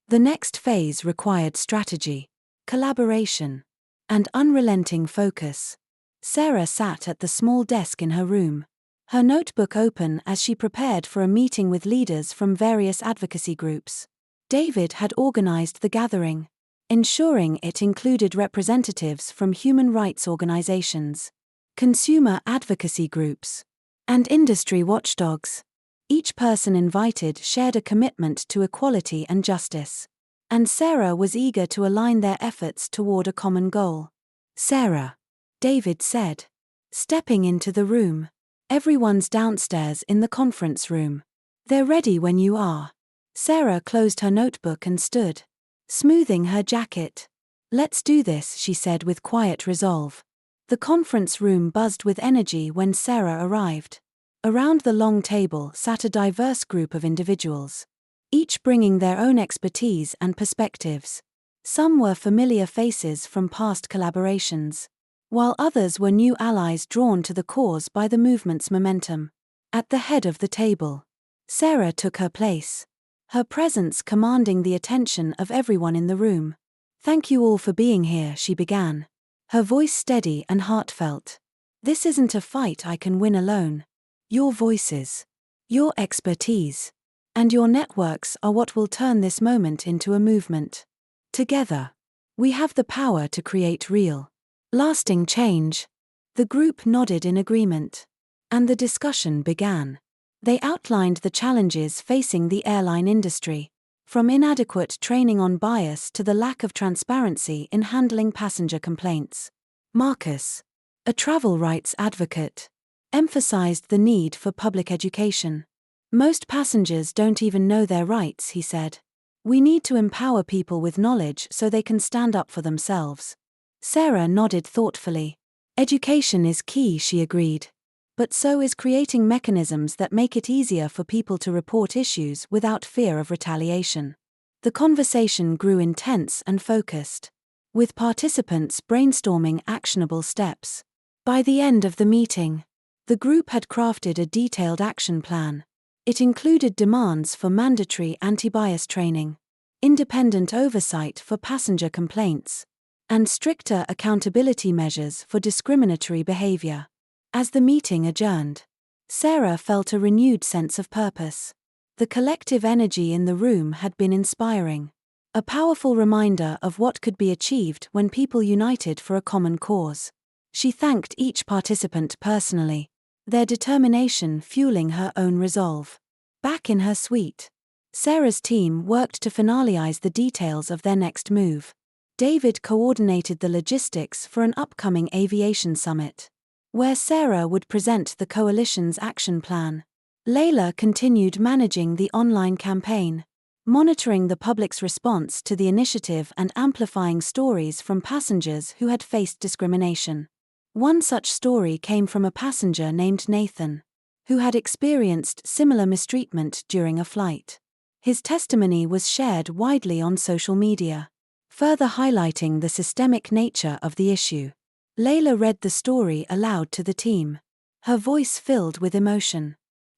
The next phase required strategy, collaboration, and unrelenting focus. Sarah sat at the small desk in her room, her notebook open as she prepared for a meeting with leaders from various advocacy groups. David had organized the gathering, ensuring it included representatives from human rights organizations, consumer advocacy groups, and industry watchdogs. Each person invited shared a commitment to equality and justice, and Sarah was eager to align their efforts toward a common goal. "Sarah," David said, stepping into the room. "Everyone's downstairs in the conference room. They're ready when you are." Sarah closed her notebook and stood, smoothing her jacket. "Let's do this," she said with quiet resolve. The conference room buzzed with energy when Sarah arrived. Around the long table sat a diverse group of individuals, each bringing their own expertise and perspectives. Some were familiar faces from past collaborations, while others were new allies drawn to the cause by the movement's momentum. At the head of the table, Sarah took her place, her presence commanding the attention of everyone in the room. "Thank you all for being here," she began, her voice steady and heartfelt. "This isn't a fight I can win alone. Your voices, your expertise, and your networks are what will turn this moment into a movement. Together, we have the power to create real, lasting change." The group nodded in agreement, and the discussion began. They outlined the challenges facing the airline industry, from inadequate training on bias to the lack of transparency in handling passenger complaints. Marcus, a travel rights advocate, emphasized the need for public education. "Most passengers don't even know their rights," he said. "We need to empower people with knowledge so they can stand up for themselves." Sarah nodded thoughtfully. "Education is key," she agreed. "But so is creating mechanisms that make it easier for people to report issues without fear of retaliation." The conversation grew intense and focused, with participants brainstorming actionable steps. By the end of the meeting, the group had crafted a detailed action plan. It included demands for mandatory anti-bias training, independent oversight for passenger complaints, and stricter accountability measures for discriminatory behavior. As the meeting adjourned, Sarah felt a renewed sense of purpose. The collective energy in the room had been inspiring, a powerful reminder of what could be achieved when people united for a common cause. She thanked each participant personally, their determination fueling her own resolve. Back in her suite, Sarah's team worked to finalize the details of their next move. David coordinated the logistics for an upcoming aviation summit, where Sarah would present the coalition's action plan. Layla continued managing the online campaign, monitoring the public's response to the initiative and amplifying stories from passengers who had faced discrimination. One such story came from a passenger named Nathan, who had experienced similar mistreatment during a flight. His testimony was shared widely on social media, further highlighting the systemic nature of the issue. Layla read the story aloud to the team, her voice filled with emotion.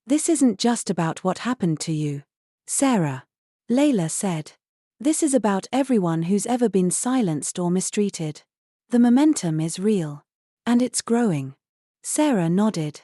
"This isn't just about what happened to you, Sarah," Layla said. "This is about everyone who's ever been silenced or mistreated. The momentum is real, and it's growing." Sarah nodded,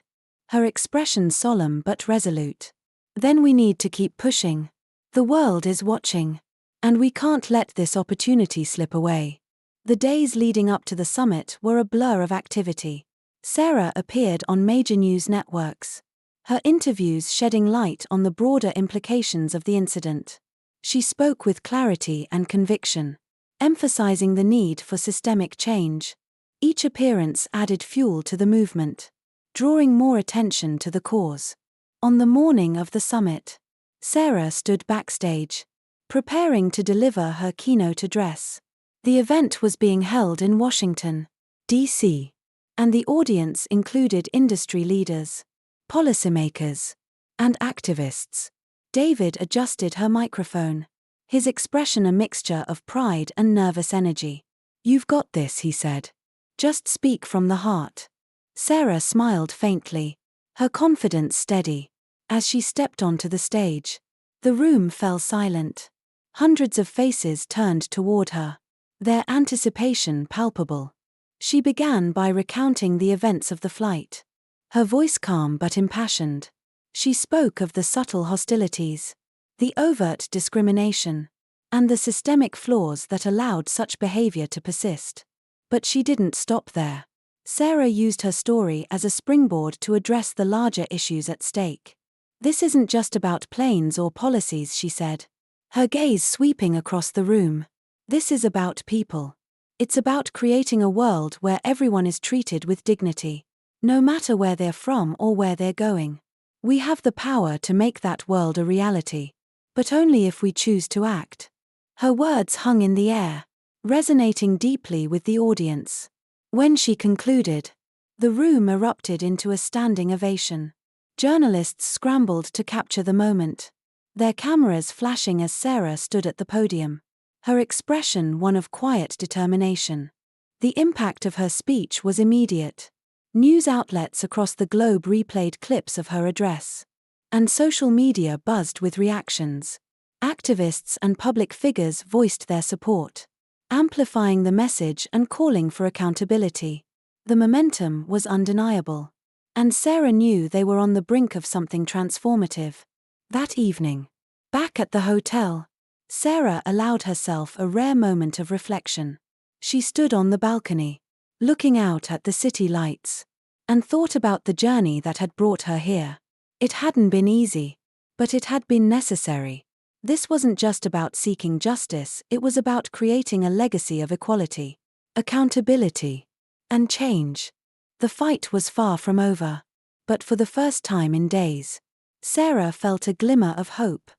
her expression solemn but resolute. "Then we need to keep pushing. The world is watching, and we can't let this opportunity slip away." The days leading up to the summit were a blur of activity. Sarah appeared on major news networks, her interviews shedding light on the broader implications of the incident. She spoke with clarity and conviction, emphasizing the need for systemic change. Each appearance added fuel to the movement, drawing more attention to the cause. On the morning of the summit, Sarah stood backstage, preparing to deliver her keynote address. The event was being held in Washington, D.C., and the audience included industry leaders, policymakers, and activists. David adjusted her microphone, his expression a mixture of pride and nervous energy. "You've got this," he said. "Just speak from the heart." Sarah smiled faintly, her confidence steady. As she stepped onto the stage, the room fell silent. Hundreds of faces turned toward her, their anticipation palpable. She began by recounting the events of the flight, her voice calm but impassioned. She spoke of the subtle hostilities, the overt discrimination, and the systemic flaws that allowed such behavior to persist. But she didn't stop there. Sarah used her story as a springboard to address the larger issues at stake. "This isn't just about planes or policies," she said, her gaze sweeping across the room. "This is about people. It's about creating a world where everyone is treated with dignity, no matter where they're from or where they're going. We have the power to make that world a reality, but only if we choose to act." Her words hung in the air, resonating deeply with the audience. When she concluded, the room erupted into a standing ovation. Journalists scrambled to capture the moment, their cameras flashing as Sarah stood at the podium, her expression one of quiet determination. The impact of her speech was immediate. News outlets across the globe replayed clips of her address, and social media buzzed with reactions. Activists and public figures voiced their support, amplifying the message and calling for accountability. The momentum was undeniable, and Sarah knew they were on the brink of something transformative. That evening, back at the hotel, Sarah allowed herself a rare moment of reflection. She stood on the balcony, looking out at the city lights, and thought about the journey that had brought her here. It hadn't been easy, but it had been necessary. This wasn't just about seeking justice, it was about creating a legacy of equality, accountability, and change. The fight was far from over, but for the first time in days, Sarah felt a glimmer of hope.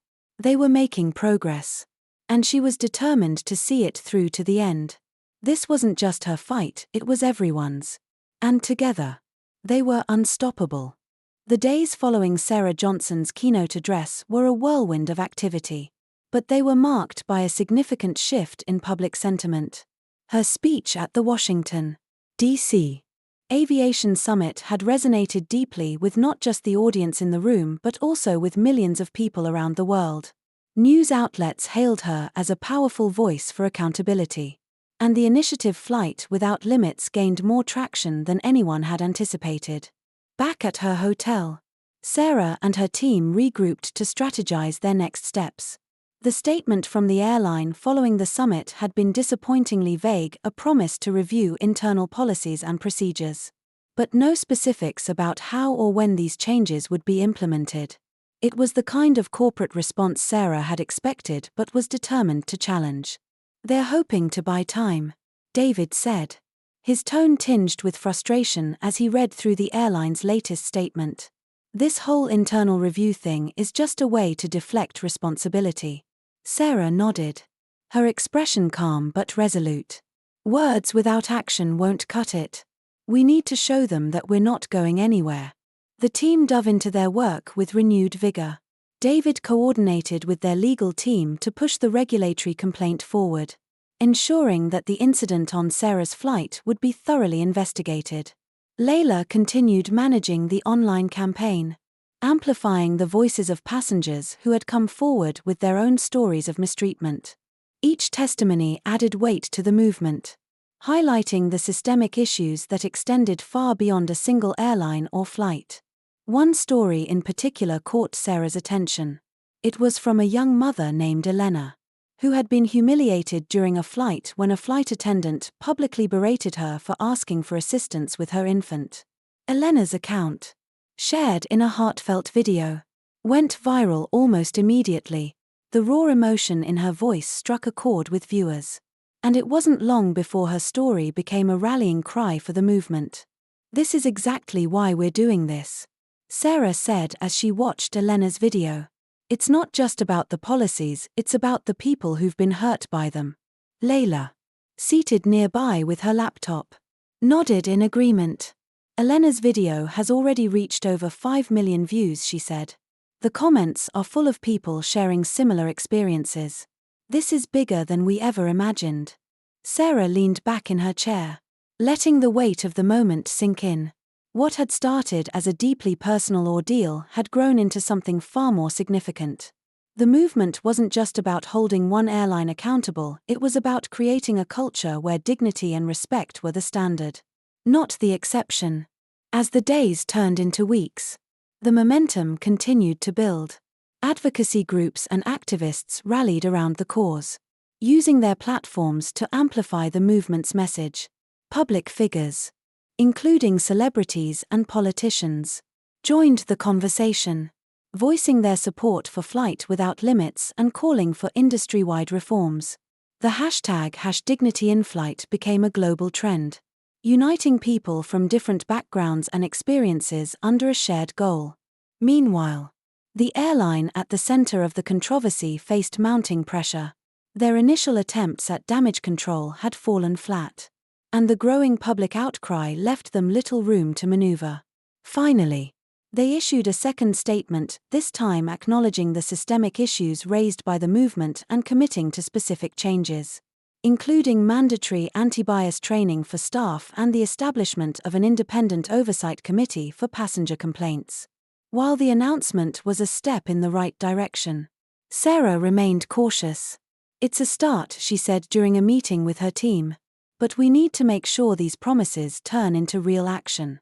They were making progress, and she was determined to see it through to the end. This wasn't just her fight, it was everyone's. And together, they were unstoppable. The days following Sarah Johnson's keynote address were a whirlwind of activity, but they were marked by a significant shift in public sentiment. Her speech at the Washington, D.C. Aviation Summit had resonated deeply with not just the audience in the room but also with millions of people around the world. News outlets hailed her as a powerful voice for accountability, and the initiative Flight Without Limits gained more traction than anyone had anticipated. Back at her hotel, Sarah and her team regrouped to strategize their next steps. The statement from the airline following the summit had been disappointingly vague, a promise to review internal policies and procedures, but no specifics about how or when these changes would be implemented. It was the kind of corporate response Sarah had expected but was determined to challenge. "They're hoping to buy time," David said, his tone tinged with frustration as he read through the airline's latest statement. "This whole internal review thing is just a way to deflect responsibility." Sarah nodded, her expression calm but resolute. "Words without action won't cut it. We need to show them that we're not going anywhere." The team dove into their work with renewed vigor. David coordinated with their legal team to push the regulatory complaint forward, ensuring that the incident on Sarah's flight would be thoroughly investigated. Layla continued managing the online campaign, amplifying the voices of passengers who had come forward with their own stories of mistreatment. Each testimony added weight to the movement, highlighting the systemic issues that extended far beyond a single airline or flight. One story in particular caught Sarah's attention. It was from a young mother named Elena. who had been humiliated during a flight when a flight attendant publicly berated her for asking for assistance with her infant. Elena's account, shared in a heartfelt video, went viral almost immediately. The raw emotion in her voice struck a chord with viewers. And it wasn't long before her story became a rallying cry for the movement. "This is exactly why we're doing this," Sarah said as she watched Elena's video. "It's not just about the policies, it's about the people who've been hurt by them." Layla, seated nearby with her laptop, nodded in agreement. Elena's video has already reached over 5 million views, she said. The comments are full of people sharing similar experiences. "This is bigger than we ever imagined." Sarah leaned back in her chair, letting the weight of the moment sink in. What had started as a deeply personal ordeal had grown into something far more significant. The movement wasn't just about holding one airline accountable, it was about creating a culture where dignity and respect were the standard, not the exception. As the days turned into weeks, the momentum continued to build. Advocacy groups and activists rallied around the cause, using their platforms to amplify the movement's message. Public figures, including celebrities and politicians, joined the conversation, voicing their support for flight without limits and calling for industry-wide reforms. The hashtag #DignityInFlight became a global trend, uniting people from different backgrounds and experiences under a shared goal. Meanwhile, the airline at the center of the controversy faced mounting pressure. Their initial attempts at damage control had fallen flat, and the growing public outcry left them little room to maneuver. Finally, they issued a second statement, this time acknowledging the systemic issues raised by the movement and committing to specific changes, including mandatory anti-bias training for staff and the establishment of an independent oversight committee for passenger complaints. While the announcement was a step in the right direction, Sarah remained cautious. "It's a start," she said during a meeting with her team, "but we need to make sure these promises turn into real action."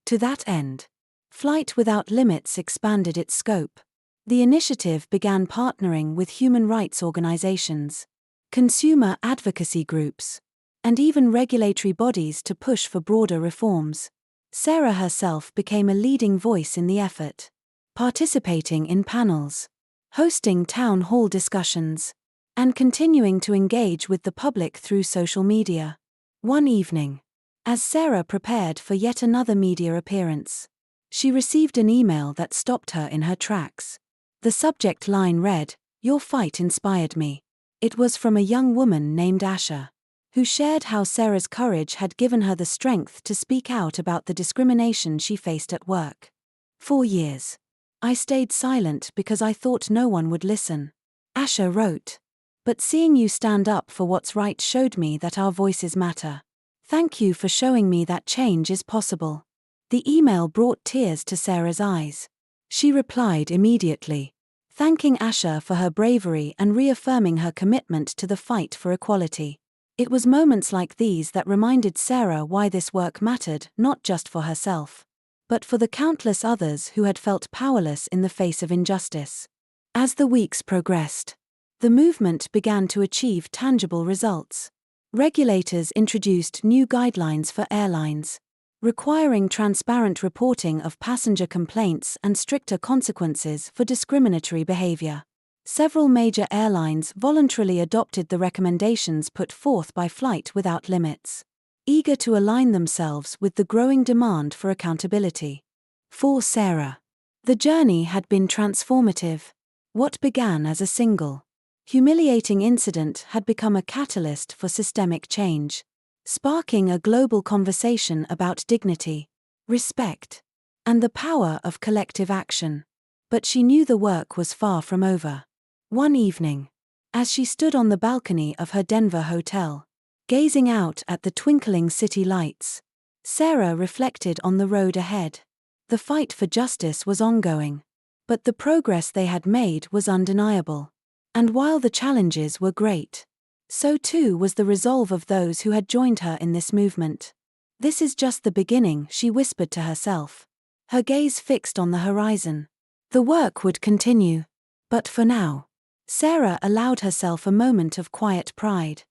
To that end, Flight Without Limits expanded its scope. The initiative began partnering with human rights organizations, consumer advocacy groups, and even regulatory bodies to push for broader reforms. Sarah herself became a leading voice in the effort, participating in panels, hosting town hall discussions, and continuing to engage with the public through social media. One evening, as Sarah prepared for yet another media appearance, she received an email that stopped her in her tracks. The subject line read, "Your fight inspired me." It was from a young woman named Asha, who shared how Sarah's courage had given her the strength to speak out about the discrimination she faced at work. "For years, I stayed silent because I thought no one would listen," Asha wrote. "But seeing you stand up for what's right showed me that our voices matter. Thank you for showing me that change is possible." The email brought tears to Sarah's eyes. She replied immediately, thanking Asha for her bravery and reaffirming her commitment to the fight for equality. It was moments like these that reminded Sarah why this work mattered, not just for herself, but for the countless others who had felt powerless in the face of injustice. As the weeks progressed, the movement began to achieve tangible results. Regulators introduced new guidelines for airlines, requiring transparent reporting of passenger complaints and stricter consequences for discriminatory behavior. Several major airlines voluntarily adopted the recommendations put forth by Flight Without Limits, eager to align themselves with the growing demand for accountability. For Sarah, the journey had been transformative. What began as a single, humiliating incident had become a catalyst for systemic change, sparking a global conversation about dignity, respect, and the power of collective action. But she knew the work was far from over. One evening, as she stood on the balcony of her Denver hotel, gazing out at the twinkling city lights, Sarah reflected on the road ahead. The fight for justice was ongoing, but the progress they had made was undeniable. And while the challenges were great, so too was the resolve of those who had joined her in this movement. "This is just the beginning," she whispered to herself, her gaze fixed on the horizon. The work would continue. But for now, Sarah allowed herself a moment of quiet pride.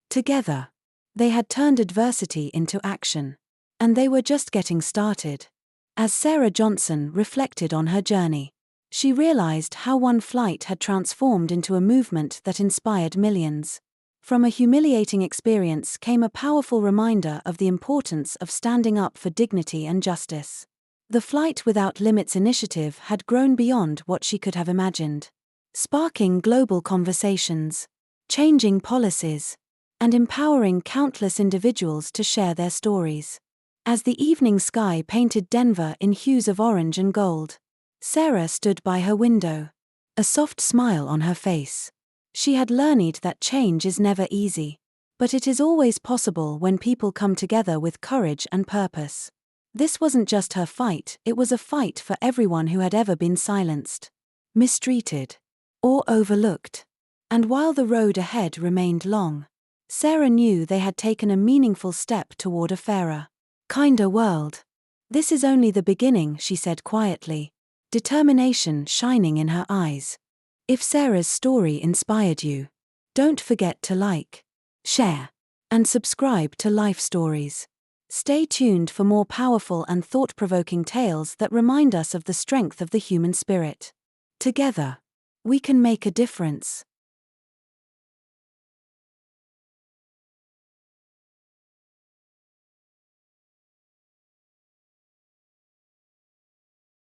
Together, they had turned adversity into action. And they were just getting started. As Sarah Johnson reflected on her journey, she realized how one flight had transformed into a movement that inspired millions. From a humiliating experience came a powerful reminder of the importance of standing up for dignity and justice. The Flight Without Limits initiative had grown beyond what she could have imagined, sparking global conversations, changing policies, and empowering countless individuals to share their stories. As the evening sky painted Denver in hues of orange and gold, Sarah stood by her window, a soft smile on her face. She had learned that change is never easy, but it is always possible when people come together with courage and purpose. This wasn't just her fight, it was a fight for everyone who had ever been silenced, mistreated, or overlooked. And while the road ahead remained long, Sarah knew they had taken a meaningful step toward a fairer, kinder world. This is only the beginning, she said quietly, determination shining in her eyes. If Sarah's story inspired you, don't forget to like, share, and subscribe to Life Stories. Stay tuned for more powerful and thought-provoking tales that remind us of the strength of the human spirit. Together, we can make a difference.